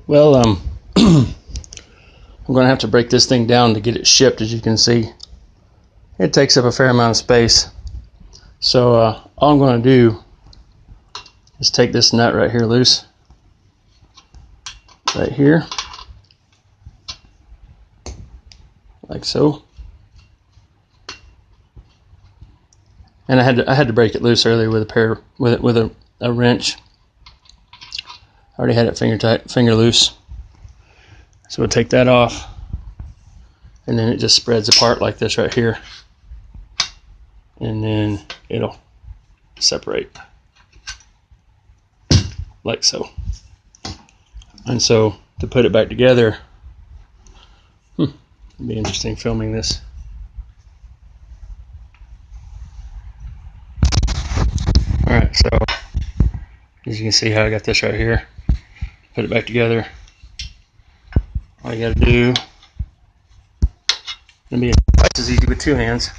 Well, I'm going to have to break this thing down to get it shipped. As you can see, it takes up a fair amount of space. So all I'm going to do is take this nut right here loose, right here, like so. And I had to break it loose earlier with a wrench. I already had it finger loose. So we'll take that off, and then it just spreads apart like this right here, and then it'll separate like so. And so to put it back together, it'll be interesting filming this. Alright, so as you can see how I got this right here, put it back together. All you gotta do, it'll be twice as easy with two hands.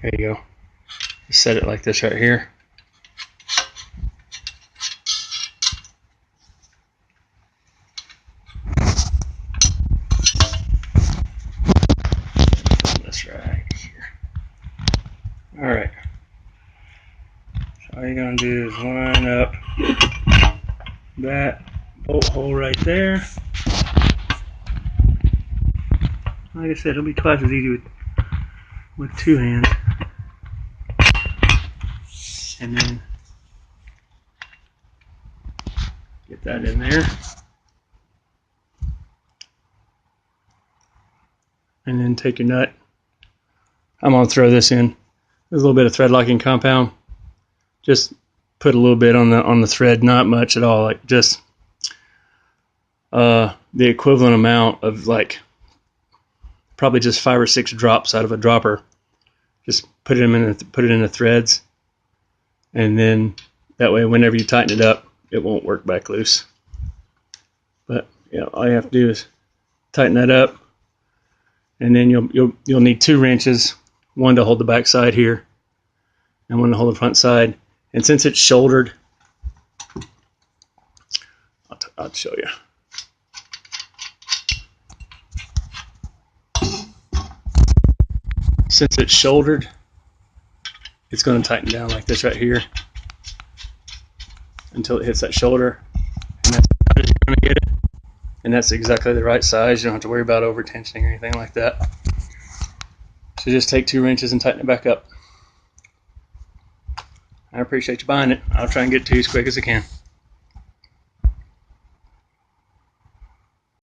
There you go. Just set it like this right here. This right here. Alright. So all you're gonna do is line up that bolt hole right there. Like I said, it'll be twice as easy with two hands. And then get that in there. And then take your nut. I'm going to throw this in. There's a little bit of thread locking compound. Just put a little bit on the thread, not much at all, like just the equivalent amount of like probably just 5 or 6 drops out of a dropper. Just put it in the threads, and then that way whenever you tighten it up, it won't work back loose. But yeah, all you have to do is tighten that up, and then you'll need 2 wrenches, one to hold the back side here, and one to hold the front side. And since it's shouldered, I'll show you. Since it's shouldered, it's going to tighten down like this right here until it hits that shoulder, and that's as you're going to get it. And that's exactly the right size. You don't have to worry about over tensioning or anything like that. So just take 2 wrenches and tighten it back up. I appreciate you buying it. I'll try and get it to you as quick as I can.